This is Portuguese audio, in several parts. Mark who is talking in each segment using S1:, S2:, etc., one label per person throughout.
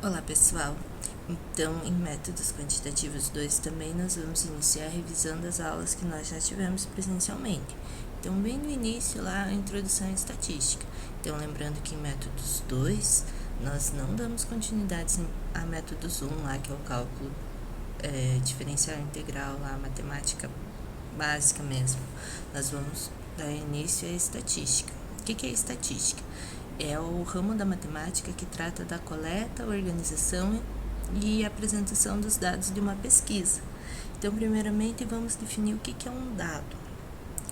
S1: Olá pessoal, então em métodos quantitativos 2 também nós vamos iniciar revisando as aulas que nós já tivemos presencialmente. Então bem no início lá a introdução à estatística. Então lembrando que em métodos 2 nós não damos continuidade a métodos 1 lá que é o cálculo diferencial integral lá, a matemática básica mesmo. Nós vamos dar início à estatística. O que é estatística? É o ramo da matemática que trata da coleta, organização e apresentação dos dados de uma pesquisa. Então, primeiramente, vamos definir o que é um dado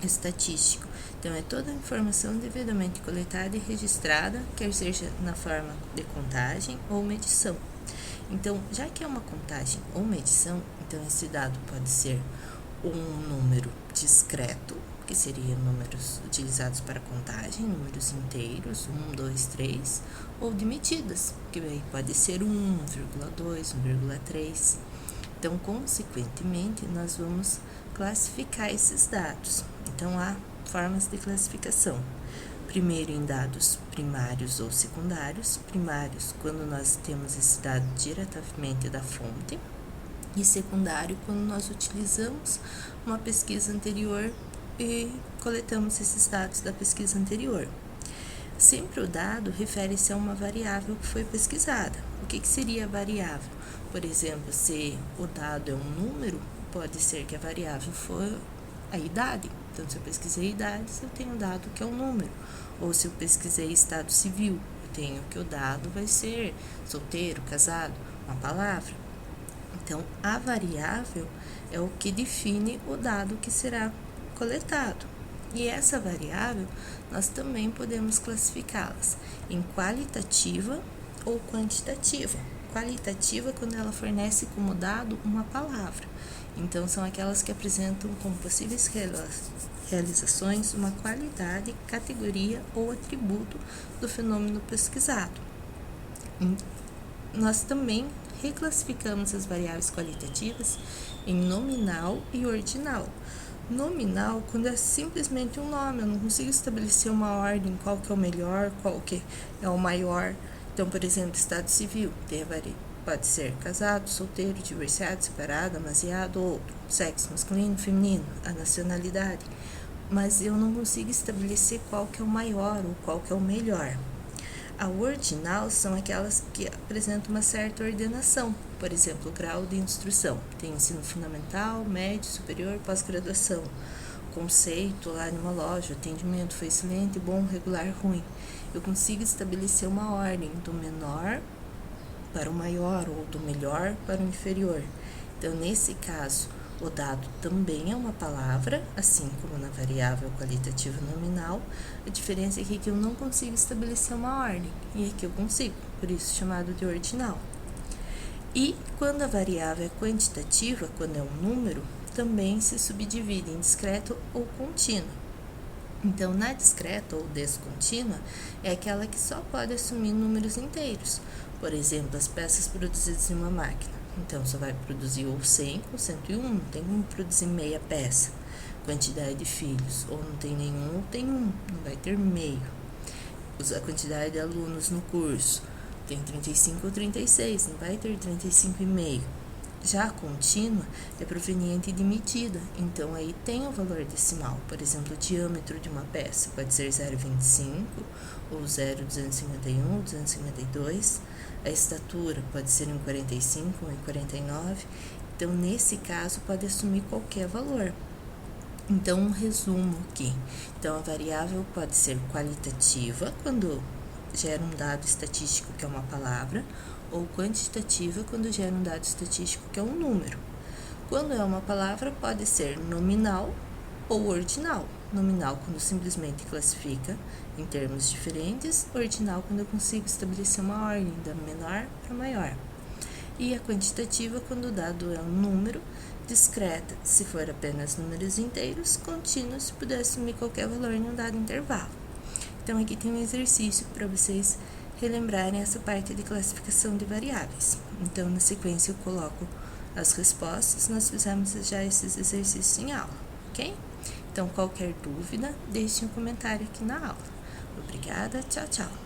S1: estatístico. Então, é toda a informação devidamente coletada e registrada, quer seja na forma de contagem ou medição. Então, já que é uma contagem ou medição, então esse dado pode ser um número discreto, que seriam números utilizados para contagem, números inteiros, 1, 2, 3, ou de medidas, que aí pode ser 1,2, 1,3. Então, consequentemente, nós vamos classificar esses dados. Então, há formas de classificação. Primeiro, em dados primários ou secundários. Primários, quando nós temos esse dado diretamente da fonte. E secundário, quando nós utilizamos uma pesquisa anterior e coletamos esses dados da pesquisa anterior. Sempre o dado refere-se a uma variável que foi pesquisada. O que seria a variável? Por exemplo, se o dado é um número, pode ser que a variável for a idade. Então, se eu pesquisei idades, eu tenho dado que é um número. Ou se eu pesquisei estado civil, eu tenho que o dado vai ser solteiro, casado, uma palavra. Então, a variável é o que define o dado que será coletado. E essa variável, nós também podemos classificá-las em qualitativa ou quantitativa. Qualitativa quando ela fornece como dado uma palavra. Então, são aquelas que apresentam como possíveis realizações uma qualidade, categoria ou atributo do fenômeno pesquisado. Nós também reclassificamos as variáveis qualitativas em nominal e ordinal. Nominal, quando é simplesmente um nome, eu não consigo estabelecer uma ordem, qual que é o melhor, qual que é o maior. Então, por exemplo, estado civil, pode ser casado, solteiro, divorciado, separado, amaziado ou outro. Sexo masculino, feminino, a nacionalidade. Mas eu não consigo estabelecer qual que é o maior ou qual que é o melhor. A ordinal são aquelas que apresentam uma certa ordenação, por exemplo, o grau de instrução. Tem ensino fundamental, médio, superior, pós-graduação. Conceito lá numa loja, atendimento foi excelente, bom, regular, ruim. Eu consigo estabelecer uma ordem do menor para o maior ou do melhor para o inferior. Então, nesse caso, o dado também é uma palavra, assim como na variável qualitativa nominal. A diferença é que eu não consigo estabelecer uma ordem, e aqui eu consigo, por isso chamado de ordinal. E quando a variável é quantitativa, quando é um número, também se subdivide em discreto ou contínuo. Então, na discreta ou descontínua, é aquela que só pode assumir números inteiros. Por exemplo, as peças produzidas em uma máquina. Então, só vai produzir ou 100 ou 101, não tem como produzir meia peça. Quantidade de filhos, ou não tem nenhum ou tem um, não vai ter meio. A quantidade de alunos no curso, tem 35 ou 36, não vai ter 35 e meio. Já a contínua é proveniente de medida, então aí tem o valor decimal. Por exemplo, o diâmetro de uma peça pode ser 0,25 ou 0,251 ou 252. A estatura pode ser 1,45 ou 1,49. Então, nesse caso, pode assumir qualquer valor. Então, um resumo aqui. Então, a variável pode ser qualitativa, quando gera um dado estatístico, que é uma palavra, ou quantitativa, quando gera um dado estatístico, que é um número. Quando é uma palavra, pode ser nominal ou ordinal. Nominal, quando simplesmente classifica em termos diferentes. Ordinal, quando eu consigo estabelecer uma ordem da menor para maior. E a quantitativa, quando o dado é um número. Discreta, se for apenas números inteiros. Contínua, se puder assumir qualquer valor em um dado intervalo. Então, aqui tem um exercício para vocês relembrarem essa parte de classificação de variáveis. Então, na sequência, eu coloco as respostas. Nós fizemos já esses exercícios em aula, ok? Então, qualquer dúvida, deixe um comentário aqui na aula. Obrigada, tchau, tchau!